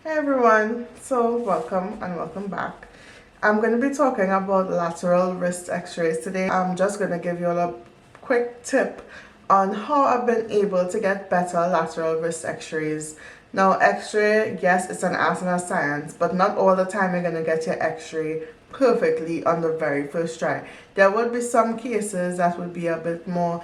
Hey everyone, so welcome and welcome back. I'm going to be talking about lateral wrist x-rays today. I'm just going to give you a quick tip on how I've been able to get better lateral wrist x-rays. Now x-ray, yes, it's an art and a science, but not all the time you're going to get your x-ray perfectly on the very first try. There would be some cases that would be a bit more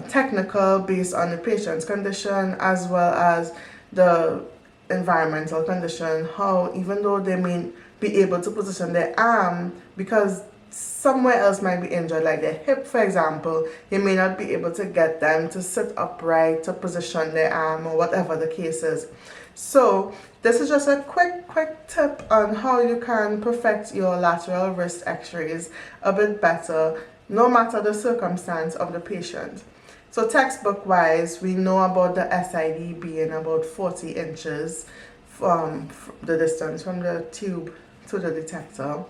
technical based on the patient's condition as well as the environmental condition, how even though they may be able to position their arm because somewhere else might be injured, like their hip for example, you may not be able to get them to sit upright to position their arm or whatever the case is. So this is just a quick tip on how you can perfect your lateral wrist x-rays a bit better no matter the circumstance of the patient. So textbook wise, we know about the SID being about 40 inches from the distance from the tube to the detector,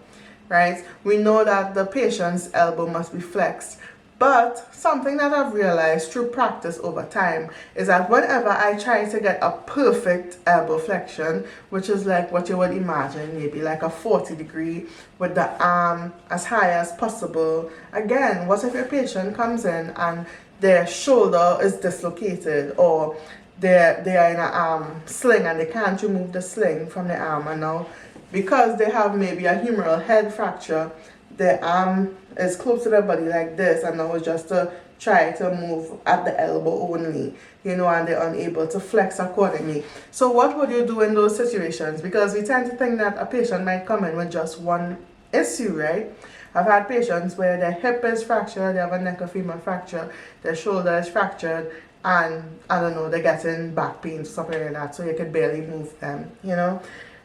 right? We know that the patient's elbow must be flexed, but something that I've realized through practice over time is that whenever I try to get a perfect elbow flexion, which is like what you would imagine, maybe like a 40-degree with the arm as high as possible. Again, what if your patient comes in and their shoulder is dislocated, or they are in a sling and they can't remove the sling from the arm, and now because they have maybe a humeral head fracture, their arm is close to their body like this, and now it's just to try to move at the elbow only, and they're unable to flex accordingly. So what would you do in those situations? Because we tend to think that a patient might come in with just one issue, right? I've had patients where their hip is fractured, they have a neck or femur fracture, their shoulder is fractured, and I don't know, they're getting back pain, something like that, so you could barely move them,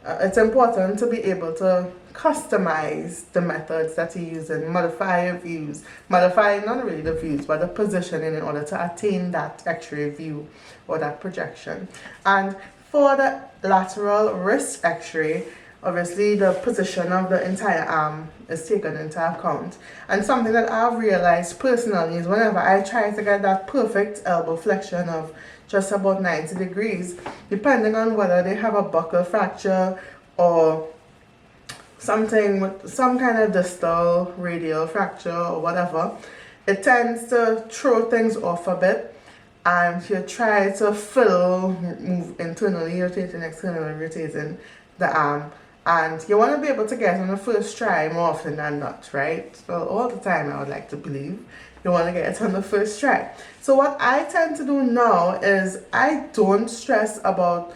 It's important to be able to customize the methods that you use and modify your views, modify not really the views, but the positioning in order to attain that x-ray view or that projection. And for the lateral wrist x-ray, obviously the position of the entire arm is taken into account. And something that I've realized personally is whenever I try to get that perfect elbow flexion of just about 90 degrees, depending on whether they have a buckle fracture or something with some kind of distal radial fracture or whatever, it tends to throw things off a bit. And you try to move internally rotating, externally rotating the arm. And you want to be able to get on the first try more often than not, right? Well, all the time I would like to believe you want to get it on the first try. So what I tend to do now is I don't stress about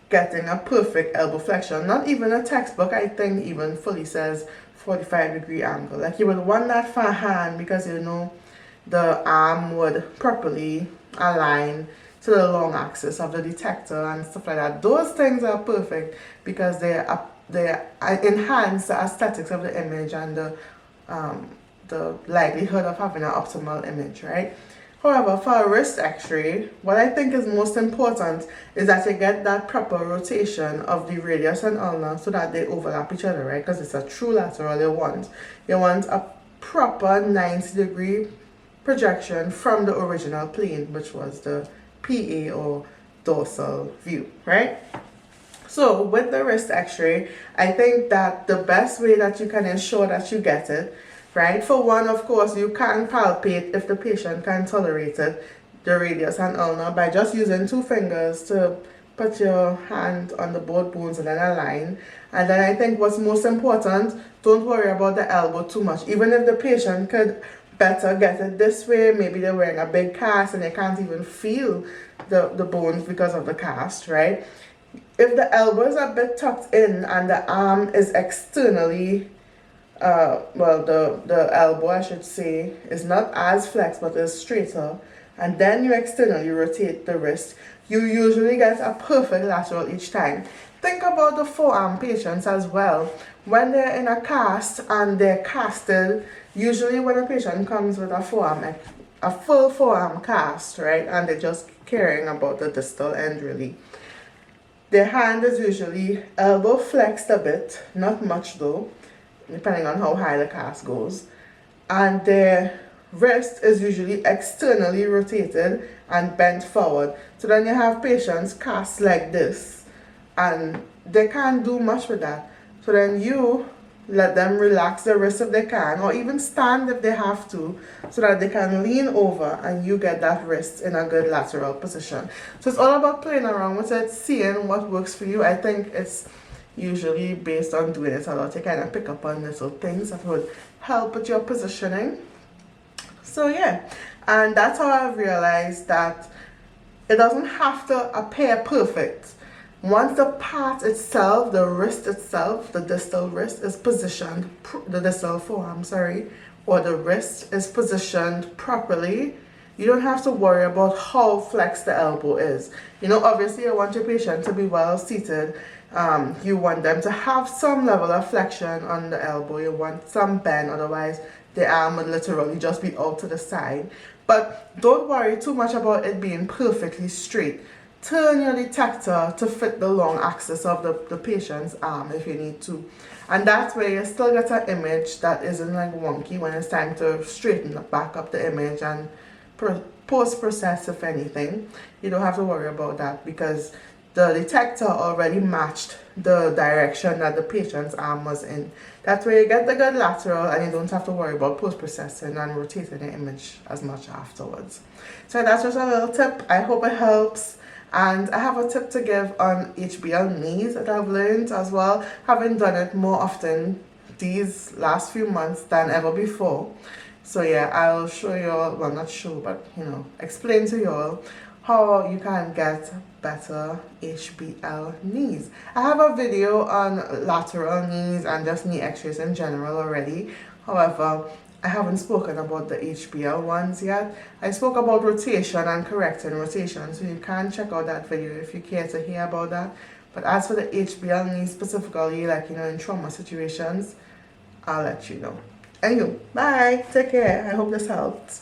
getting a perfect elbow flexion. Not even a textbook, I think, even fully says 45-degree angle. Like you would want that for hand because the arm would properly align to the long axis of the detector and stuff like that. Those things are perfect because they enhance the aesthetics of the image and the likelihood of having an optimal image, right? However, for a wrist x-ray, what I think is most important is that you get that proper rotation of the radius and ulna so that they overlap each other, right? Because it's a true lateral you want a proper 90-degree projection from the original plane, which was the PA or dorsal view, right? So with the wrist x-ray, I think that the best way that you can ensure that you get it, right? For one, of course, you can palpate if the patient can tolerate it, the radius and ulna, by just using 2 fingers to put your hand on the both bones and then align. And then I think what's most important, don't worry about the elbow too much. Even if the patient could better get it this way, maybe they're wearing a big cast and they can't even feel the bones because of the cast, right? If the elbow is a bit tucked in and the arm is externally, the elbow, I should say, is not as flexed but is straighter, and then you externally rotate the wrist, you usually get a perfect lateral each time. Think about the forearm patients as well. When they're in a cast and they're casted, usually when a patient comes with a full forearm cast, right, and they're just caring about the distal end really, their hand is usually elbow flexed a bit, not much though, depending on how high the cast goes, and their wrist is usually externally rotated and bent forward. So then you have patients cast like this, and they can't do much with that. So then you let them relax the wrist if they can, or even stand if they have to, so that they can lean over and you get that wrist in a good lateral position. So it's all about playing around with it, seeing what works for you. I think it's usually based on doing it a lot. You kind of pick up on little things that would help with your positioning. So yeah, and that's how I've realized that it doesn't have to appear perfect. Once the part itself, the wrist itself, the distal wrist is positioned, the distal forearm, sorry, or the wrist is positioned properly, you don't have to worry about how flexed the elbow is. You know, obviously you want your patient to be well seated. You want them to have some level of flexion on the elbow. You want some bend, otherwise the arm would literally just be out to the side. But don't worry too much about it being perfectly straight. Turn your detector to fit the long axis of the patient's arm if you need to. And that's where you still get an image that isn't like wonky when it's time to straighten back up the image and post-process if anything. You don't have to worry about that because the detector already matched the direction that the patient's arm was in. That's where you get the good lateral and you don't have to worry about post-processing and rotating the image as much afterwards. So that's just a little tip. I hope it helps. And I have a tip to give on HBL knees that I've learned as well, having done it more often these last few months than ever before. So yeah, I'll show you all, well not show, but you know, explain to you all how you can get better HBL knees. I have a video on lateral knees and just knee x-rays in general already. However, I haven't spoken about the HBL ones yet. I spoke about rotation and correcting rotation, so you can check out that video if you care to hear about that. But as for the HBL knee specifically, like, you know, in trauma situations, I'll let you know. Anyway, bye, take care. I hope this helped.